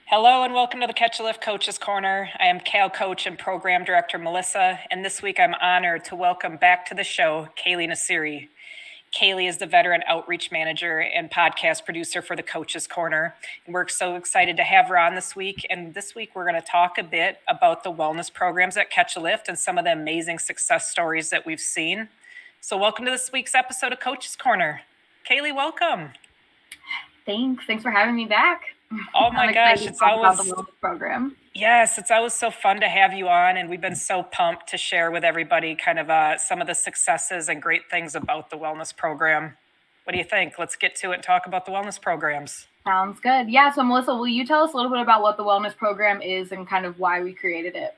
Hello and welcome to the Catch a Lift Coaches Corner. I am Cal Coach and Program Director Melissa, and this week I'm honored to welcome back to the show Kaylee and Kaylee is the Veteran Outreach Manager and podcast producer for the Coaches Corner. And we're so excited to have her on this week. And this week we're going to talk a bit about the wellness programs at Catch a Lift and some of the amazing success stories that we've seen. So welcome to this week's episode of Coaches Corner. Kaylee, welcome. Thanks for having me back. Oh my gosh, it's always the wellness program. Yes, it's always so fun to have you on, and we've been so pumped to share with everybody kind of some of the successes and great things about the wellness program. What do you think? Let's get to it and talk about the wellness programs. Sounds good. Yeah, so Melissa, will you tell us a little bit about what the wellness program is and kind of why we created it?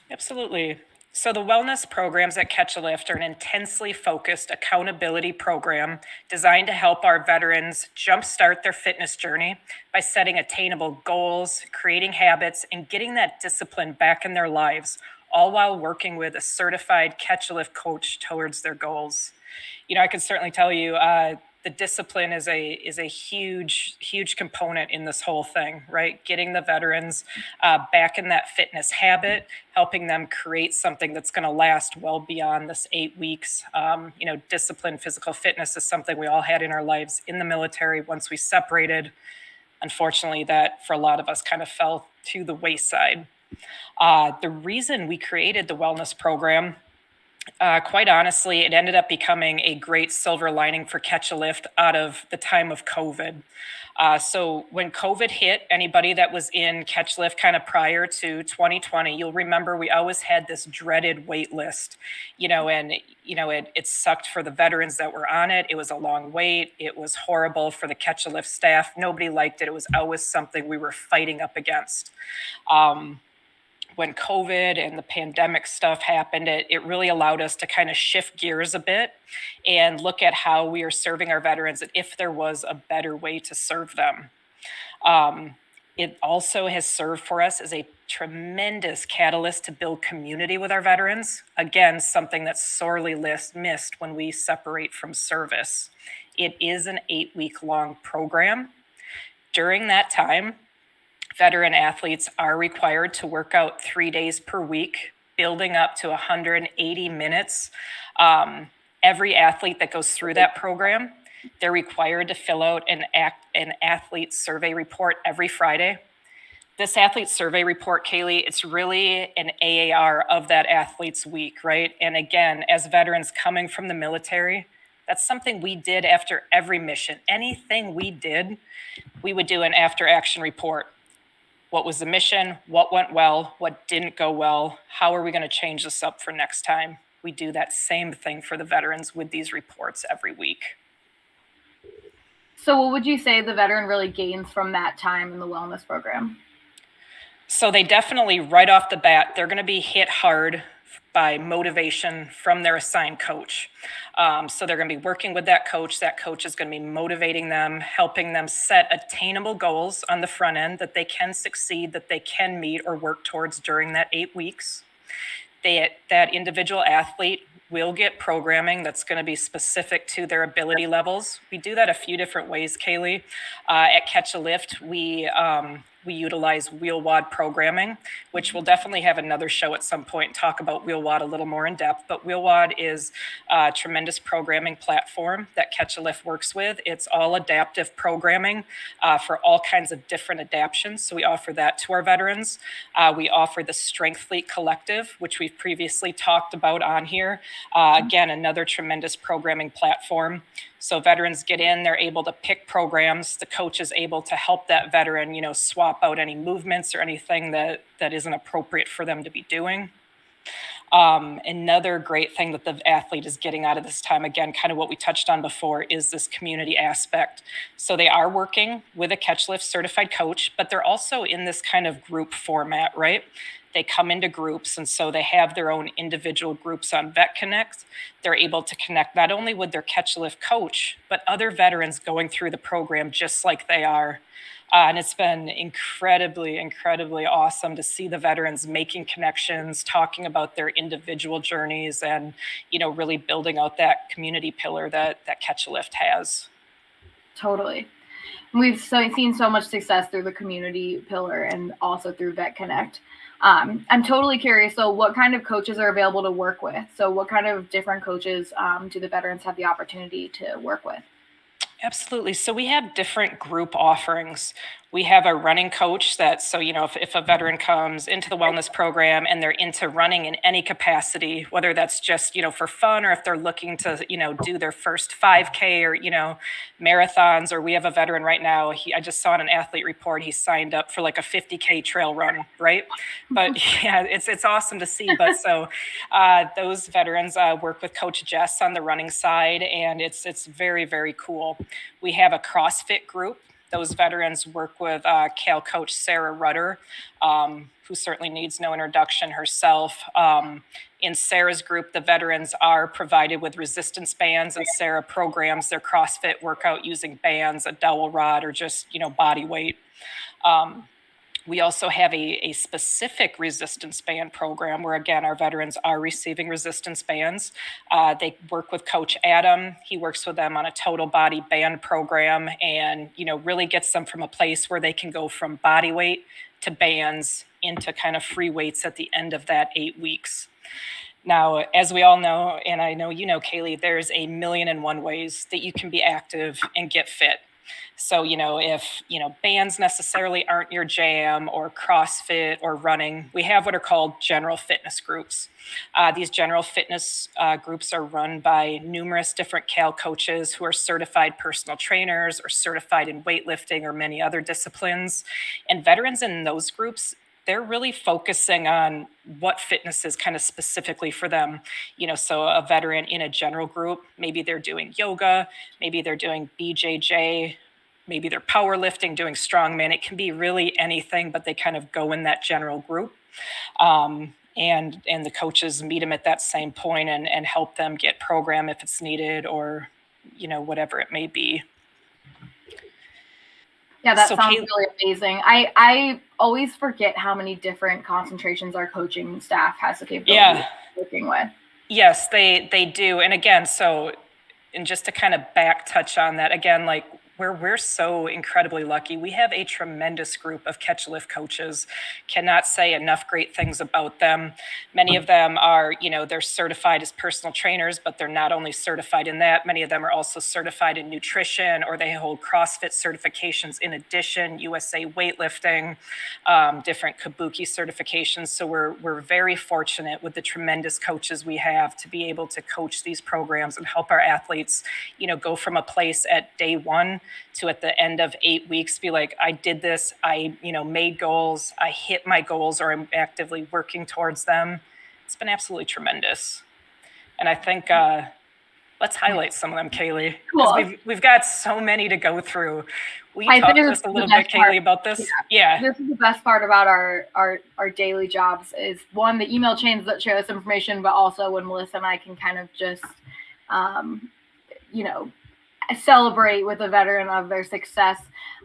Absolutely. So the wellness programs at Catch a Lift are an intensely focused accountability program designed to help our veterans jumpstart their fitness journey by setting attainable goals, creating habits, and getting that discipline back in their lives, all while working with a certified Catch a Lift coach towards their goals. You know, I can certainly tell you the discipline is a huge component in this whole thing, right? Getting the veterans back in that fitness habit, helping them create something that's going to last well beyond this 8 weeks. Discipline, physical fitness is something we all had in our lives in the military. Once we separated, unfortunately, that for a lot of us kind of fell to the wayside. The reason we created the wellness program, quite honestly, it ended up becoming a great silver lining for Catch a Lift out of the time of COVID. So when COVID hit, anybody that was in Catch Lift kind of prior to 2020, you'll remember we always had this dreaded wait list, it sucked for the veterans that were on it. It was a long wait. It was horrible for the Catch a Lift staff. Nobody liked it. It was always something we were fighting up against. When COVID and the pandemic stuff happened, it really allowed us to kind of shift gears a bit and look at how we are serving our veterans and if there was a better way to serve them. It also has served for us as a tremendous catalyst to build community with our veterans. Again, something that's sorely missed when we separate from service. It is an 8-week-long program. During that time, veteran athletes are required to work out 3 days per week, building up to 180 minutes. Every athlete that goes through that program, they're required to fill out an athlete survey report every Friday. This athlete survey report, Kaylee, it's really an AAR of that athlete's week, right? And again, as veterans coming from the military, that's something we did after every mission. Anything we did, we would do an after action report. What was the mission? What went well? What didn't go well? How are we going to change this up for next time? We do that same thing for the veterans with these reports every week. So what would you say the veteran really gains from that time in the wellness program? So they definitely, right off the bat, they're going to be hit hard by motivation from their assigned coach. So they're going to be working with that coach. That coach is going to be motivating them, helping them set attainable goals on the front end that they can succeed, that they can meet or work towards during that 8 weeks. That individual athlete will get programming that's going to be specific to their ability levels. We do that a few different ways, Kaylee. At Catch a Lift, we utilize wheel WOD programming, which we'll definitely have another show at some point and talk about wheel WOD a little more in depth. But wheel WOD is a tremendous programming platform that Catch a Lift works with. It's all adaptive programming for all kinds of different adaptions. So we offer that to our veterans. We offer the Strength Fleet Collective, which we've previously talked about on here. Again, another tremendous programming platform. So veterans get in, they're able to pick programs. The coach is able to help that veteran, swap out any movements or anything that isn't appropriate for them to be doing. Another great thing that the athlete is getting out of this time, again, kind of what we touched on before, is this community aspect. So they are working with a Catch Lift certified coach, but they're also in this kind of group format, right? They come into groups, and so they have their own individual groups on Vet Connect. They're able to connect not only with their Catch Lift coach, but other veterans going through the program just like they are. And it's been incredibly awesome to see the veterans making connections, talking about their individual journeys, and really building out that community pillar that Catch a Lift has. Totally. We've seen so much success through the community pillar and also through Vet Connect. I'm totally curious. So, what kind of coaches are available to work with? So, what kind of different coaches do the veterans have the opportunity to work with? Absolutely. So we have different group offerings. We have a running coach that, so, if a veteran comes into the wellness program and they're into running in any capacity, whether that's just, for fun or if they're looking to, do their first 5K or, marathons, or we have a veteran right now. I just saw in an athlete report, he signed up for like a 50K trail run, right? But yeah, it's awesome to see. But so those veterans work with Coach Jess on the running side, and it's very, very cool. We have a CrossFit group. Those veterans work with Cal coach Sarah Rudder, who certainly needs no introduction herself. In Sarah's group, the veterans are provided with resistance bands, and Sarah programs their CrossFit workout using bands, a dowel rod, or just, body weight. We also have a specific resistance band program where, again, our veterans are receiving resistance bands. They work with Coach Adam. He works with them on a total body band program and, really gets them from a place where they can go from body weight to bands into kind of free weights at the end of that 8 weeks. Now, as we all know, and I know you know, Kaylee, there's a million and one ways that you can be active and get fit. So, if, bands necessarily aren't your jam, or CrossFit or running, we have what are called general fitness groups. These general fitness groups are run by numerous different Cal coaches who are certified personal trainers or certified in weightlifting or many other disciplines. And veterans in those groups, they're really focusing on what fitness is kind of specifically for them. So a veteran in a general group, maybe they're doing yoga, maybe they're doing BJJ, maybe they're powerlifting, doing strongman. It can be really anything, but they kind of go in that general group. And the coaches meet them at that same point and help them get program if it's needed, or, whatever it may be. Yeah, that sounds really amazing. I always forget how many different concentrations our coaching staff has the capability of working with. Yes, they do. And again, and just to kind of back touch on that again, like we're so incredibly lucky. We have a tremendous group of catch lift coaches. Cannot say enough great things about them. Many of them are, they're certified as personal trainers, but they're not only certified in that. Many of them are also certified in nutrition, or they hold CrossFit certifications in addition, USA weightlifting, different Kabuki certifications. So we're very fortunate with the tremendous coaches we have to be able to coach these programs and help our athletes, go from a place at day one to at the end of 8 weeks be like, I did this, I made goals, I hit my goals, or I'm actively working towards them. It's been absolutely tremendous. And I think let's highlight some of them, Kaylee, because Cool. we've got so many to go through. Will you talk to us a little bit, Kaylee, about this? Yeah. This is the best part about our daily jobs is, one, the email chains that share this information, but also when Melissa and I can kind of just celebrate with a veteran of their success.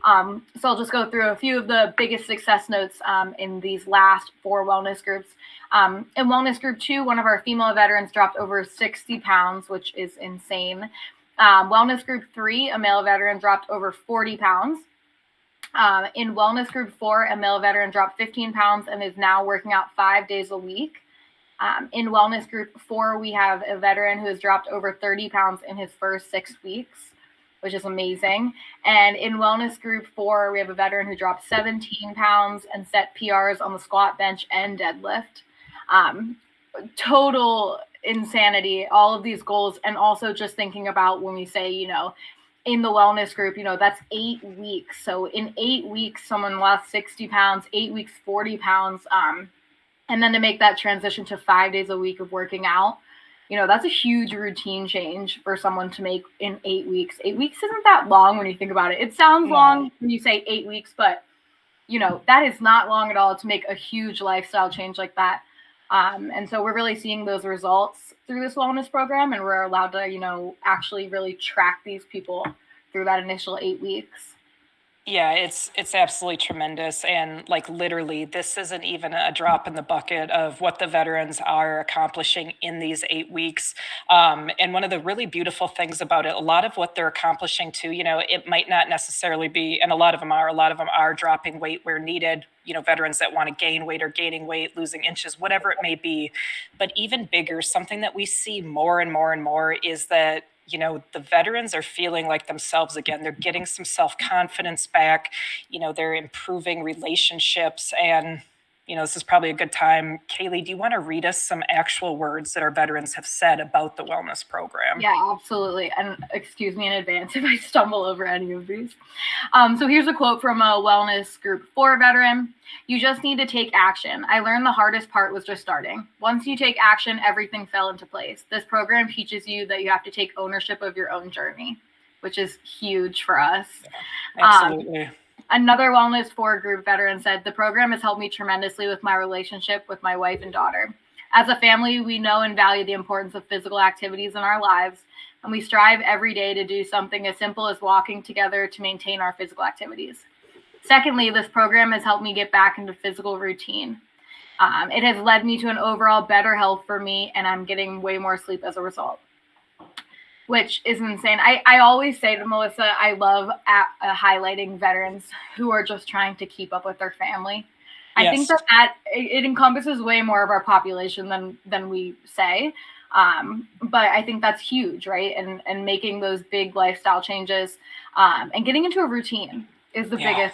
So I'll just go through a few of the biggest success notes in these last 4 wellness groups. In Wellness Group 2, one of our female veterans dropped over 60 pounds, which is insane. Wellness Group 3, a male veteran dropped over 40 pounds. In Wellness Group 4, a male veteran dropped 15 pounds and is now working out 5 days a week. In Wellness Group 4, we have a veteran who has dropped over 30 pounds in his first 6 weeks, which is amazing. And in Wellness Group 4, we have a veteran who dropped 17 pounds and set PRs on the squat, bench, and deadlift. Total insanity, all of these goals. And also just thinking about when we say, in the wellness group, that's 8 weeks. So in 8 weeks, someone lost 60 pounds, 8 weeks, 40 pounds. And then to make that transition to 5 days a week of working out, that's a huge routine change for someone to make in 8 weeks. 8 weeks isn't that long when you think about it. It sounds long when you say 8 weeks, but, that is not long at all to make a huge lifestyle change like that. And so we're really seeing those results through this wellness program, and we're allowed to, actually really track these people through that initial 8 weeks. Yeah, it's absolutely tremendous. And like literally, this isn't even a drop in the bucket of what the veterans are accomplishing in these 8 weeks. And one of the really beautiful things about it, a lot of what they're accomplishing too, it might not necessarily be, and a lot of them are dropping weight where needed, veterans that want to gain weight or gaining weight, losing inches, whatever it may be. But even bigger, something that we see more and more and more is that the veterans are feeling like themselves again. They're getting some self confidence back. They're improving relationships. And, this is probably a good time. Kaylee, do you want to read us some actual words that our veterans have said about the wellness program? Yeah, absolutely. And excuse me in advance if I stumble over any of these. So here's a quote from a wellness group 4 veteran. You just need to take action. I learned the hardest part was just starting. Once you take action, everything fell into place. This program teaches you that you have to take ownership of your own journey, which is huge for us. Absolutely. Another Wellness 4 group veteran said, the program has helped me tremendously with my relationship with my wife and daughter. As a family, we know and value the importance of physical activities in our lives, and we strive every day to do something as simple as walking together to maintain our physical activities. Secondly, this program has helped me get back into physical routine. It has led me to an overall better health for me, and I'm getting way more sleep as a result, which is insane. I always say to Melissa, I love highlighting veterans who are just trying to keep up with their family. I think Yes. that it encompasses way more of our population than we say. But I think that's huge, right? And making those big lifestyle changes and getting into a routine is the Yeah.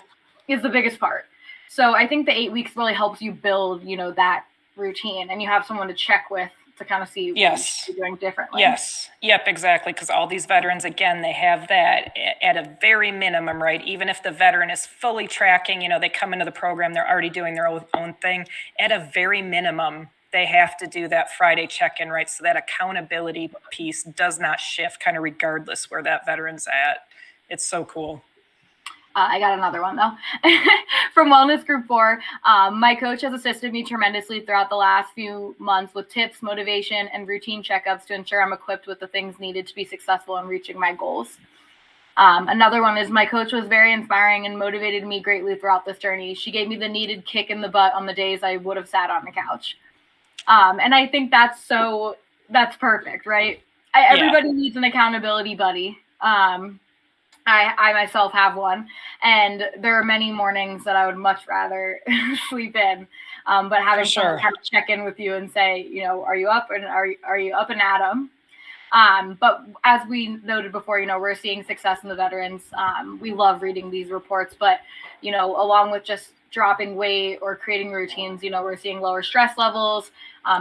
biggest part. So I think the 8 weeks really helps you build, that routine, and you have someone to check with to kind of see what you Yes. should be doing differently. Yes. Yep, exactly. Because all these veterans, again, they have that at a very minimum, right? Even if the veteran is fully tracking, they come into the program, they're already doing their own thing. At a very minimum, they have to do that Friday check in, right? So that accountability piece does not shift, kind of regardless where that veteran's at. It's so cool. I got another one though. From Wellness Group 4, my coach has assisted me tremendously throughout the last few months with tips, motivation, and routine checkups to ensure I'm equipped with the things needed to be successful in reaching my goals. Another one is my coach was very inspiring and motivated me greatly throughout this journey. She gave me the needed kick in the butt on the days I would have sat on the couch. And I think that's perfect, right? Everybody needs an accountability buddy. I myself have one, and there are many mornings that I would much rather sleep in. But having someone kind of check in with you and say, are you up and are you up and at 'em? But as we noted before, we're seeing success in the veterans. We love reading these reports, but along with just dropping weight or creating routines, we're seeing lower stress levels,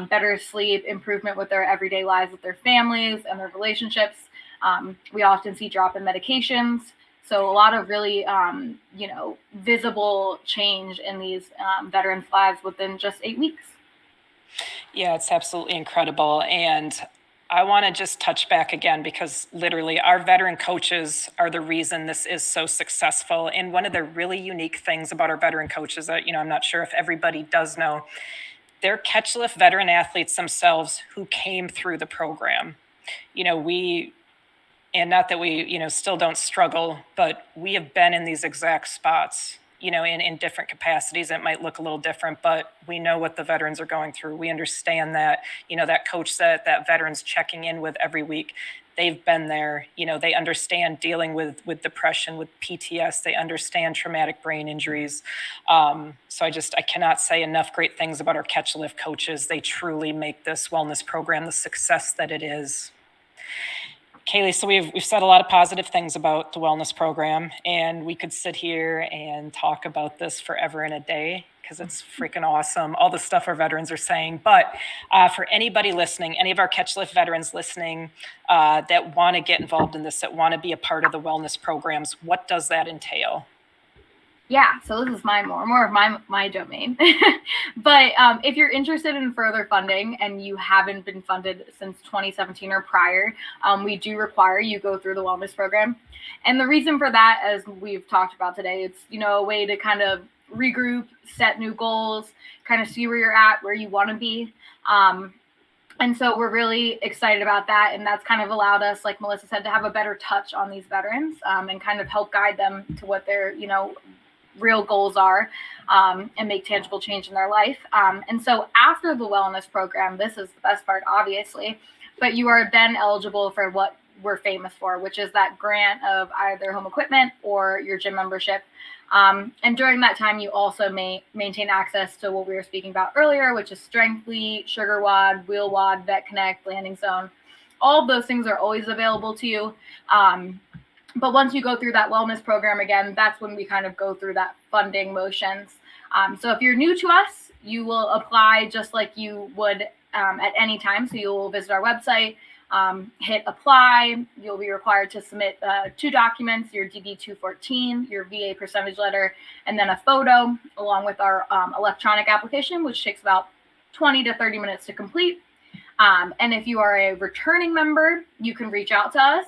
better sleep, improvement with their everyday lives with their families and their relationships. We often see drop in medications. So a lot of really, visible change in these veterans' lives within just 8 weeks. Yeah, it's absolutely incredible. And I want to just touch back again because literally our veteran coaches are the reason this is so successful. And one of the really unique things about our veteran coaches that, I'm not sure if everybody does know, they're catch lift veteran athletes themselves who came through the program. And not that we, still don't struggle, but we have been in these exact spots, in different capacities. It might look a little different, but we know what the veterans are going through. We understand that, that coach that veterans checking in with every week, they've been there. They understand dealing with depression, with PTS. They understand traumatic brain injuries. So I cannot say enough great things about our catch lift coaches. They truly make this wellness program the success that it is. Kaylee, so we've said a lot of positive things about the wellness program, and we could sit here and talk about this forever and a day because it's freaking awesome, all the stuff our veterans are saying. But for anybody listening, any of our Catch Lift veterans listening that want to get involved in this, that want to be a part of the wellness programs, what does that entail? Yeah, so this is more of my domain. But if you're interested in further funding and you haven't been funded since 2017 or prior, we do require you go through the wellness program. And the reason for that, as we've talked about today, it's a way to kind of regroup, set new goals, kind of see where you're at, where you want to be. And so we're really excited about that. And that's kind of allowed us, like Melissa said, to have a better touch on these veterans and kind of help guide them to what their, real goals are and make tangible change in their life. And so after the wellness program, this is the best part, obviously, but you are then eligible for what we're famous for, which is that grant of either home equipment or your gym membership. And during that time, you also may maintain access to what we were speaking about earlier, which is Strength Fleet, Sugar WOD, Wheel WOD, Vet Connect, Landing Zone. All of those things are always available to you. But once you go through that wellness program again, that's when we kind of go through that funding motions. So if you're new to us, you will apply just like you would at any time. So you will visit our website, hit apply. You'll be required to submit 2 documents, your DD-214, your VA percentage letter, and then a photo along with our electronic application, which takes about 20 to 30 minutes to complete. And if you are a returning member, you can reach out to us,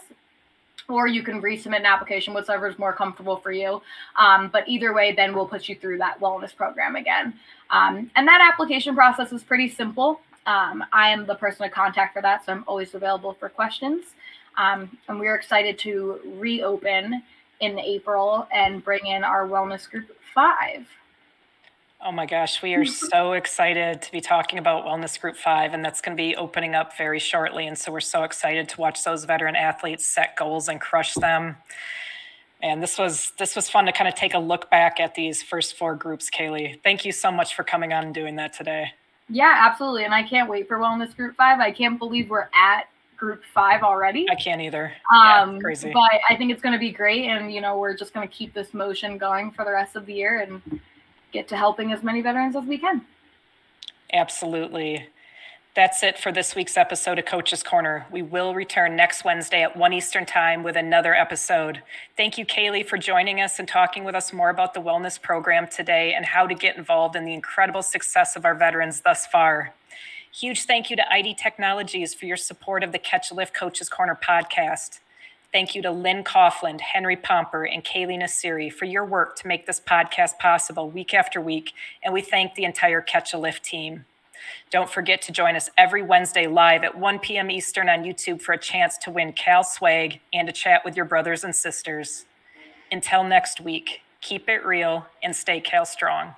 or you can resubmit an application, whichever is more comfortable for you. But either way, then we'll put you through that wellness program again. And that application process is pretty simple. I am the person to contact for that, so I'm always available for questions. And we're excited to reopen in April and bring in our Wellness Group 5. Oh my gosh, we are so excited to be talking about Wellness Group 5, and that's going to be opening up very shortly. And so we're so excited to watch those veteran athletes set goals and crush them. And this was fun to kind of take a look back at these first 4 groups, Kaylee. Thank you so much for coming on and doing that today. Yeah, absolutely. And I can't wait for Wellness Group 5. I can't believe we're at Group 5 already. I can't either. Yeah, crazy. But I think it's going to be great. And, we're just going to keep this motion going for the rest of the year and get to helping as many veterans as we can. Absolutely. That's it for this week's episode of Coach's Corner. We will return next Wednesday at 1 Eastern Time with another episode. Thank you, Kaylee, for joining us and talking with us more about the wellness program today and how to get involved in the incredible success of our veterans thus far. Huge thank you to ID Technologies for your support of the Catch a Lift Coach's Corner podcast. Thank you to Lynn Coughlin, Henry Pomper, and Kaylee Nasiri for your work to make this podcast possible week after week, and we thank the entire Catch a Lift team. Don't forget to join us every Wednesday live at 1 p.m. Eastern on YouTube for a chance to win Cal Swag and to chat with your brothers and sisters. Until next week, keep it real and stay Cal strong.